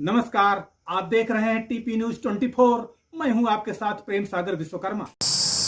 नमस्कार, आप देख रहे हैं टीपी न्यूज 24। मैं हूं आपके साथ प्रेम सागर विश्वकर्मा।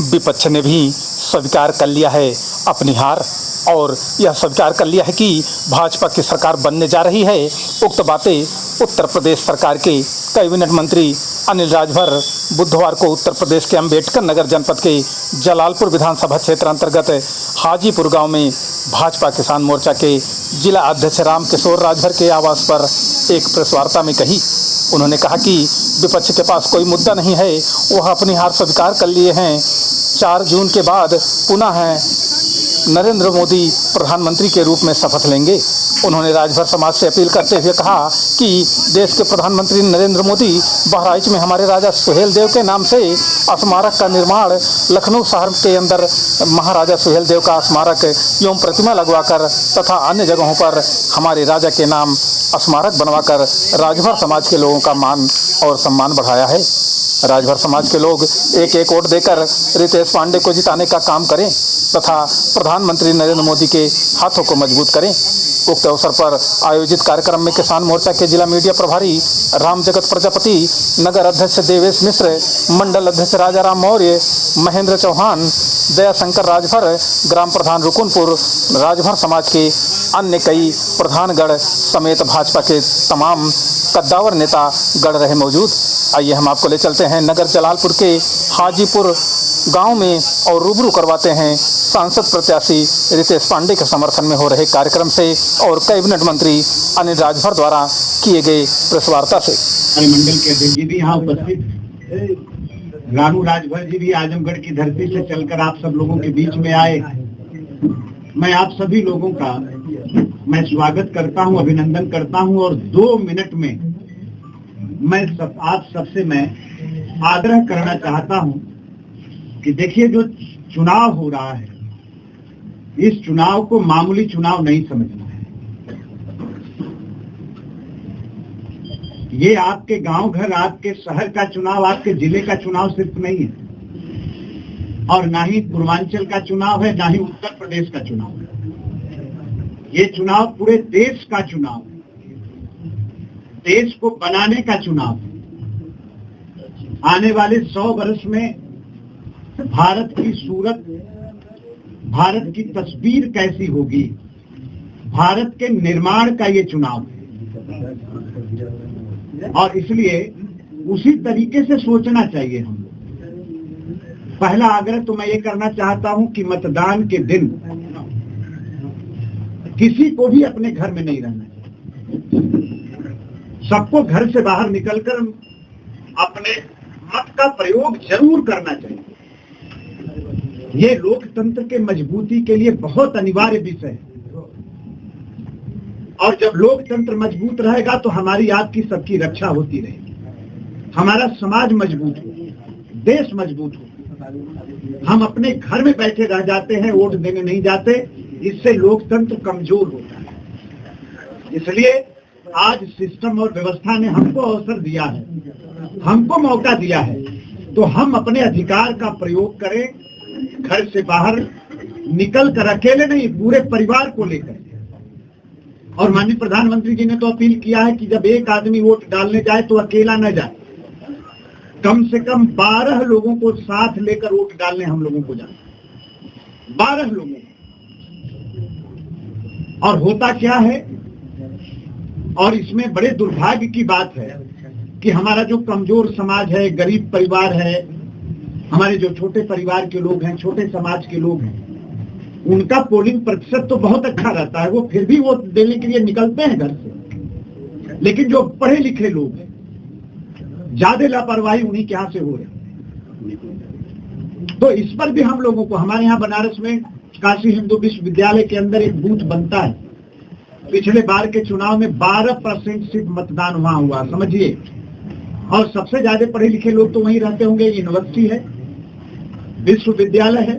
विपक्ष ने भी स्वीकार कर लिया है अपनी हार और यह स्वीकार कर लिया है कि भाजपा की सरकार बनने जा रही है। उक्त बातें उत्तर प्रदेश सरकार के कैबिनेट मंत्री अनिल राजभर बुधवार को उत्तर प्रदेश के अंबेडकर नगर जनपद के जलालपुर विधानसभा क्षेत्र अंतर्गत हाजीपुर गांव में भाजपा किसान मोर्चा के जिला अध्यक्ष राम किशोर राजभर के आवास पर एक प्रेस वार्ता में कही। उन्होंने कहा कि विपक्ष के पास कोई मुद्दा नहीं है, वह अपनी हार स्वीकार कर लिए हैं। 4 जून के बाद पुनः नरेंद्र मोदी प्रधानमंत्री के रूप में शपथ लेंगे। उन्होंने राजभर समाज से अपील करते हुए कहा कि देश के प्रधानमंत्री नरेंद्र मोदी बहराइच में हमारे राजा सुहेल देव के नाम से स्मारक का निर्माण, लखनऊ शहर के अंदर महाराजा सुहेल देव का स्मारक एवं प्रतिमा लगवाकर तथा अन्य जगहों पर हमारे राजा के नाम स्मारक बनवाकर राजभर समाज के लोगों का मान और सम्मान बढ़ाया है। राजभर समाज के लोग एक वोट देकर रितेश पांडे को जिताने का काम करें तथा प्रधानमंत्री नरेंद्र मोदी के हाथों को मजबूत करें। उक्त अवसर पर आयोजित कार्यक्रम में किसान मोर्चा के जिला मीडिया प्रभारी राम जगत प्रजापति, नगर अध्यक्ष देवेश मिश्र, मंडल अध्यक्ष राजाराम मौर्य, महेंद्र चौहान, दयाशंकर राजभर, ग्राम प्रधान रुकुनपुर, राजभर समाज के अन्य कई प्रधानगण समेत भाजपा के तमाम कद्दावर नेता गण रहे मौजूद। आइए हम आपको ले चलते हैं नगर जलालपुर के हाजीपुर गांव में और रूबरू करवाते हैं सांसद प्रत्याशी रितेश पांडे के समर्थन में हो रहे कार्यक्रम से और कैबिनेट मंत्री अनिल राजभर द्वारा किए गए प्रेस वार्ता से। मंडल के अध्यक्ष जी भी यहाँ उपस्थित, रानू राजभर जी भी आजमगढ़ की धरती से चलकर आप सब लोगों के बीच में आए। मैं आप सभी लोगों का मैं स्वागत करता हूँ, अभिनंदन करता हूँ और 2 मिनट में मैं आप सबसे मैं आग्रह करना चाहता हूँ कि देखिए जो चुनाव हो रहा है, इस चुनाव को मामूली चुनाव नहीं समझना है। ये आपके गांव घर, आपके शहर का चुनाव, आपके जिले का चुनाव सिर्फ नहीं है और ना ही पूर्वांचल का चुनाव है, ना ही उत्तर प्रदेश का चुनाव है। ये चुनाव पूरे देश का चुनाव है, देश को बनाने का चुनाव है। आने वाले 100 वर्ष में भारत की सूरत, भारत की तस्वीर कैसी होगी, भारत के निर्माण का ये चुनाव है और इसलिए उसी तरीके से सोचना चाहिए हम। पहला आग्रह तो मैं ये करना चाहता हूं कि मतदान के दिन किसी को भी अपने घर में नहीं रहना चाहिए। सबको घर से बाहर निकलकर अपने मत का प्रयोग जरूर करना चाहिए। ये लोकतंत्र के मजबूती के लिए बहुत अनिवार्य विषय है और जब लोकतंत्र मजबूत रहेगा तो हमारी आपकी सबकी रक्षा होती रहेगी, हमारा समाज मजबूत हो, देश मजबूत हो। हम अपने घर में बैठे रह जाते हैं, वोट देने नहीं जाते, इससे लोकतंत्र कमजोर होता है। इसलिए आज सिस्टम और व्यवस्था ने हमको अवसर दिया है, हमको मौका दिया है, तो हम अपने अधिकार का प्रयोग करें। घर से बाहर निकल कर, अकेले नहीं, पूरे परिवार को लेकर। और माननीय प्रधानमंत्री जी ने तो अपील किया है कि जब एक आदमी वोट डालने जाए तो अकेला न जाए, कम से कम 12 लोगों को साथ लेकर वोट डालने हम लोगों को जाए, 12 लोगों। और होता क्या है, और इसमें बड़े दुर्भाग्य की बात है कि हमारा जो कमजोर समाज है, गरीब परिवार है, हमारे जो छोटे परिवार के लोग हैं, छोटे समाज के लोग हैं, उनका पोलिंग प्रतिशत तो बहुत अच्छा रहता है, वो फिर भी वोट देने के लिए निकलते हैं घर से। लेकिन जो पढ़े लिखे लोग हैं, ज्यादा लापरवाही उन्हीं के यहाँ से हो रही है। तो इस पर भी हम लोगों को, हमारे यहाँ बनारस में काशी हिंदू विश्वविद्यालय के अंदर एक बूथ बनता है। पिछले बार के चुनाव में 12% सिर्फ मतदान वहां हुआ, समझिए। और सबसे ज्यादा पढ़े लिखे लोग तो वहीं रहते होंगे, यूनिवर्सिटी है, विश्वविद्यालय है,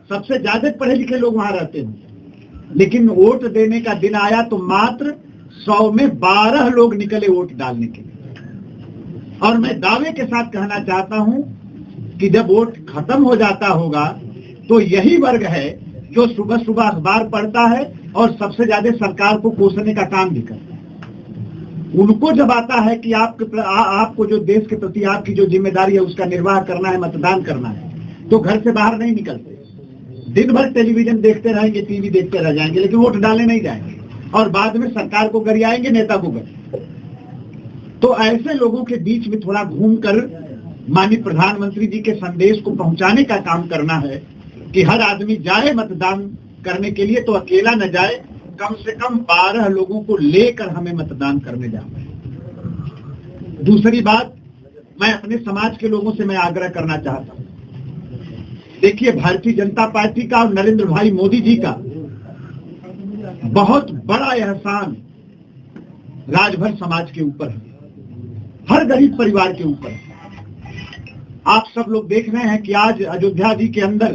सबसे ज्यादा पढ़े लिखे लोग वहां रहते होंगे। लेकिन वोट देने का दिन आया तो मात्र 100 में 12 लोग निकले वोट डालने के लिए। और मैं दावे के साथ कहना चाहता हूं कि जब वोट खत्म हो जाता होगा तो यही वर्ग है जो सुबह सुबह अखबार पढ़ता है और सबसे ज्यादा सरकार को कोसने का काम भी करता है। उनको जब आता है कि आपको जो देश के प्रति आपकी जो जिम्मेदारी है उसका निर्वाह करना है, मतदान करना है, तो घर से बाहर नहीं निकलते। दिन भर टेलीविजन देखते रहेंगे, टीवी देखते रह जाएंगे, लेकिन वोट डालने नहीं जाएंगे और बाद में सरकार को गरियाएंगे, नेता को गरियाएंगे। तो ऐसे लोगों के बीच में थोड़ा घूमकर माननीय प्रधानमंत्री जी के संदेश को पहुंचाने का काम करना है कि हर आदमी जाए मतदान करने के लिए, तो अकेला न जाए, कम से कम 12 लोगों को लेकर हमें मतदान करने जाना है। दूसरी बात, मैं अपने समाज के लोगों से मैं आग्रह करना चाहता हूं। देखिए, भारतीय जनता पार्टी का और नरेंद्र भाई मोदी जी का बहुत बड़ा एहसान राजभर समाज के ऊपर है, हर गरीब परिवार के ऊपर है। आप सब लोग देख रहे हैं कि आज अयोध्या जी के अंदर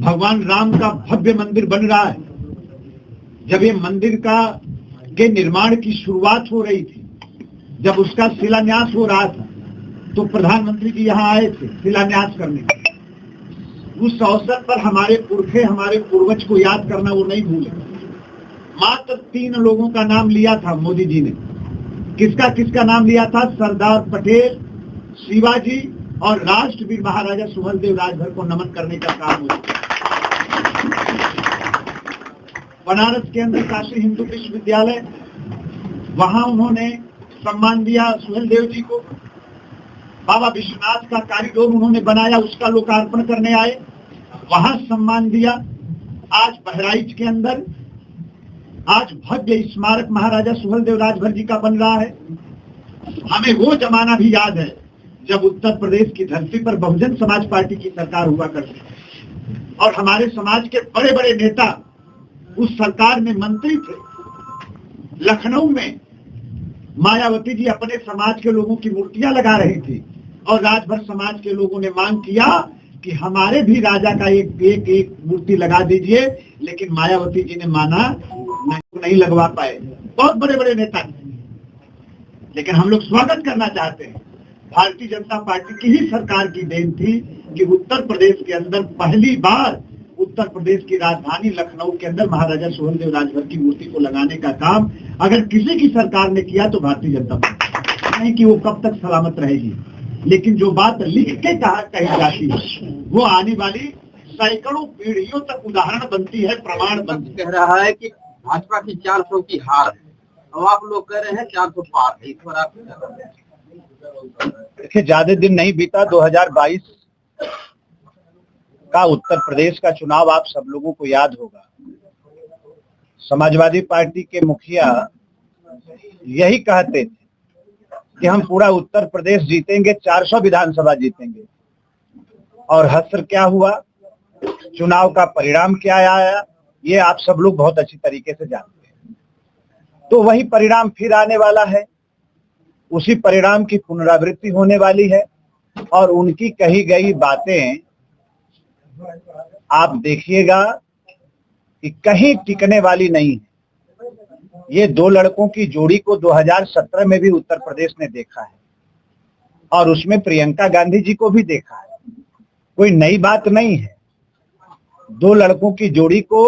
भगवान राम का भव्य मंदिर बन रहा है। जब ये मंदिर के निर्माण की शुरुआत हो रही थी, जब उसका शिलान्यास हो रहा था, तो प्रधानमंत्री जी यहाँ आए थे शिलान्यास करने। उस अवसर पर हमारे पुरखे, हमारे पूर्वज को याद करना वो नहीं भूले। मात्र 3 लोगों का नाम लिया था मोदी जी ने। किसका किसका नाम लिया था? सरदार पटेल, शिवाजी और राष्ट्रवीर महाराजा सुहेलदेव राजभर को नमन करने का काम हुआ। बनारस के अंदर काशी हिंदू विश्वविद्यालय, वहां उन्होंने सम्मान दिया सुहेलदेव जी को। बाबा विश्वनाथ का कॉरिडोर उन्होंने बनाया, उसका लोकार्पण करने आए, वहां सम्मान दिया। आज बहराइच के अंदर आज भव्य स्मारक महाराजा सुहेलदेव राजभर जी का बन रहा है। हमें वो जमाना भी याद है जब उत्तर प्रदेश की धरती पर बहुजन समाज पार्टी की सरकार हुआ करती थी और हमारे समाज के बड़े बड़े नेता उस सरकार में मंत्री थे। लखनऊ में मायावती जी अपने समाज के लोगों की मूर्तियां लगा रही थी और राजभर समाज के लोगों ने मांग किया कि हमारे भी राजा का एक मूर्ति लगा दीजिए, लेकिन मायावती जी ने माना, नहीं लगवा पाए। बहुत बड़े बड़े नेता थे, लेकिन हम लोग स्वागत करना चाहते हैं। भारतीय जनता पार्टी की ही सरकार की देन थी कि उत्तर प्रदेश के अंदर पहली बार उत्तर प्रदेश की राजधानी लखनऊ के अंदर महाराजा सुहेलदेव राजभर की मूर्ति को लगाने का काम अगर किसी की सरकार ने किया तो भारतीय जनता पार्टी। नहीं कि वो कब तक सलामत रहेगी, लेकिन जो बात लिख के कही जाती है वो आने वाली सैकड़ों पीढ़ियों तक उदाहरण बनती है, प्रमाण बनती है। कह रहा है कि भाजपा की 400 की हार है, अब आप लोग कह रहे हैं 400 पार है। इस पर आप देखिए, ज्यादा दिन नहीं बीता, 2022 का उत्तर प्रदेश का चुनाव आप सब लोगों को याद होगा। समाजवादी पार्टी के मुखिया यही कहते थे कि हम पूरा उत्तर प्रदेश जीतेंगे, 400 विधानसभा जीतेंगे। और हश्र क्या हुआ, चुनाव का परिणाम क्या आया, ये आप सब लोग बहुत अच्छी तरीके से जानते हैं। तो वही परिणाम फिर आने वाला है, उसी परिणाम की पुनरावृत्ति होने वाली है। और उनकी कही गई बातें आप देखिएगा कि कहीं टिकने वाली नहीं है। ये 2 लड़कों की जोड़ी को 2017 में भी उत्तर प्रदेश ने देखा है और उसमें प्रियंका गांधी जी को भी देखा है। कोई नई बात नहीं है। 2 लड़कों की जोड़ी को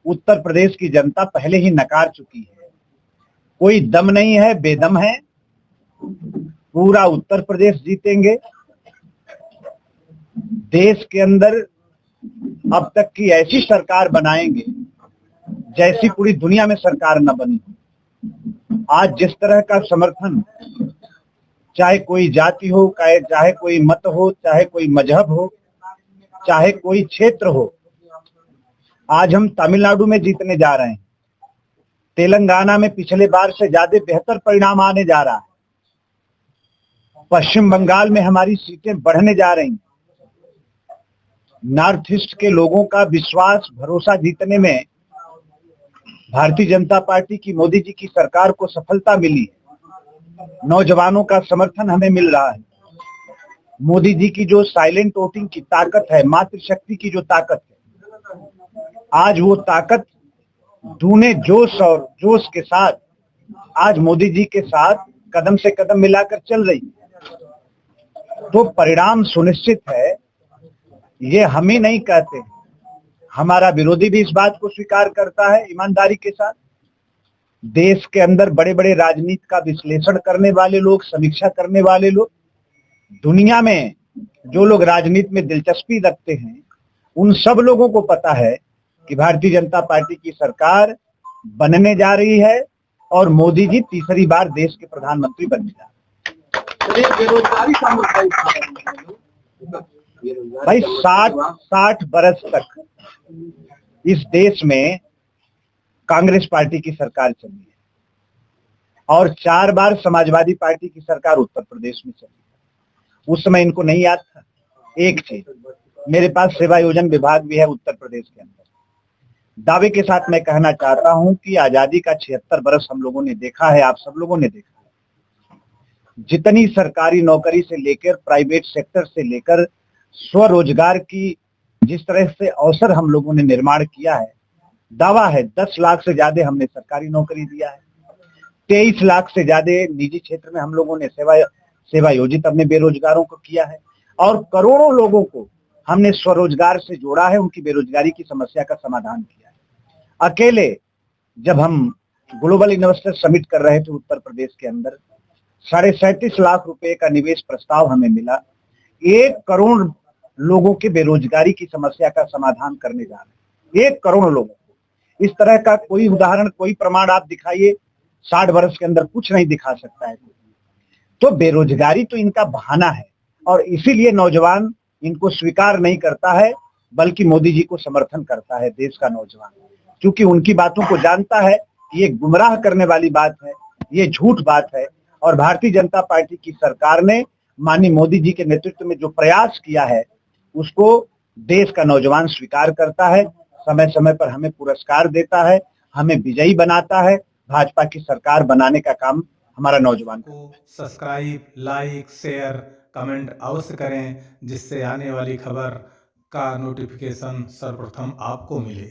उत्तर प्रदेश की जनता पहले ही नकार चुकी है। कोई दम नहीं है, बेदम है। पूरा उत्तर प्रदेश जीतेंगे। देश के अंदर अब तक की ऐसी सरकार बनाएंगे जैसी पूरी दुनिया में सरकार न बनी। आज जिस तरह का समर्थन, चाहे कोई जाति हो, चाहे कोई मत हो, चाहे कोई मजहब हो, चाहे कोई क्षेत्र हो, आज हम तमिलनाडु में जीतने जा रहे हैं। तेलंगाना में पिछले बार से ज्यादा बेहतर परिणाम आने जा रहा है। पश्चिम बंगाल में हमारी सीटें बढ़ने जा रही हैं। नॉर्थ ईस्ट के लोगों का विश्वास, भरोसा जीतने में भारतीय जनता पार्टी की, मोदी जी की सरकार को सफलता मिली। नौजवानों का समर्थन हमें मिल रहा है। मोदी जी की जो साइलेंट वोटिंग की ताकत है, मातृशक्ति की जो ताकत है, आज वो ताकत दूने जोश और जोश के साथ आज मोदी जी के साथ कदम से कदम मिलाकर चल रही है। तो परिणाम सुनिश्चित है, ये हम ही नहीं कहते, हमारा विरोधी भी इस बात को स्वीकार करता है ईमानदारी के साथ। देश के अंदर बड़े बड़े राजनीति का विश्लेषण करने वाले लोग, समीक्षा करने वाले लोग, दुनिया में जो लोग राजनीति में दिलचस्पी रखते हैं, उन सब लोगों को पता है कि भारतीय जनता पार्टी की सरकार बनने जा रही है और मोदी जी तीसरी बार देश के प्रधानमंत्री बनने जा रहे हैं। बेरोजगारी का मुद्दा भाई 60 बरस तक इस देश में कांग्रेस पार्टी की सरकार चली है और 4 बार समाजवादी पार्टी की सरकार उत्तर प्रदेश में चली। उस समय इनको नहीं याद था एक चीज, मेरे पास सेवा योजन विभाग भी है उत्तर प्रदेश के अंदर। दावे के साथ मैं कहना चाहता हूं कि आजादी का 76 बरस हम लोगों ने देखा है, आप सब लोगों ने देखा है। जितनी सरकारी नौकरी से लेकर प्राइवेट सेक्टर से लेकर स्वरोजगार की जिस तरह से अवसर हम लोगों ने निर्माण किया है, दावा है 10 लाख से ज्यादा हमने सरकारी नौकरी दिया है, 23 लाख से ज्यादा निजी क्षेत्र में हम लोगों ने सेवा योजित अपने बेरोजगारों को किया है और करोड़ों लोगों को हमने स्वरोजगार से जोड़ा है, उनकी बेरोजगारी की समस्या का समाधान किया है। अकेले जब हम ग्लोबल इन्वेस्टर समिट कर रहे थे उत्तर प्रदेश के अंदर, 37.5 लाख रुपए का निवेश प्रस्ताव हमें मिला। 1 करोड़ लोगों के बेरोजगारी की समस्या का समाधान करने जा रहे हैं, 1 करोड़ लोगों को। इस तरह का कोई उदाहरण, कोई प्रमाण आप दिखाइए, 60 वर्ष के अंदर कुछ नहीं दिखा सकता है। तो बेरोजगारी तो इनका बहाना है और इसीलिए नौजवान इनको स्वीकार नहीं करता है, बल्कि मोदी जी को समर्थन करता है देश का नौजवान, क्योंकि उनकी बातों को जानता है कि ये गुमराह करने वाली बात है, ये झूठ बात है। और भारतीय जनता पार्टी की सरकार ने माननीय मोदी जी के नेतृत्व में जो प्रयास किया है, उसको देश का नौजवान स्वीकार करता है, समय समय पर हमें पुरस्कार देता है, हमें विजयी बनाता है। भाजपा की सरकार बनाने का काम हमारा नौजवान को सब्सक्राइब, लाइक, शेयर, कमेंट अवश्य करें, जिससे आने वाली खबर का नोटिफिकेशन सर्वप्रथम आपको मिले।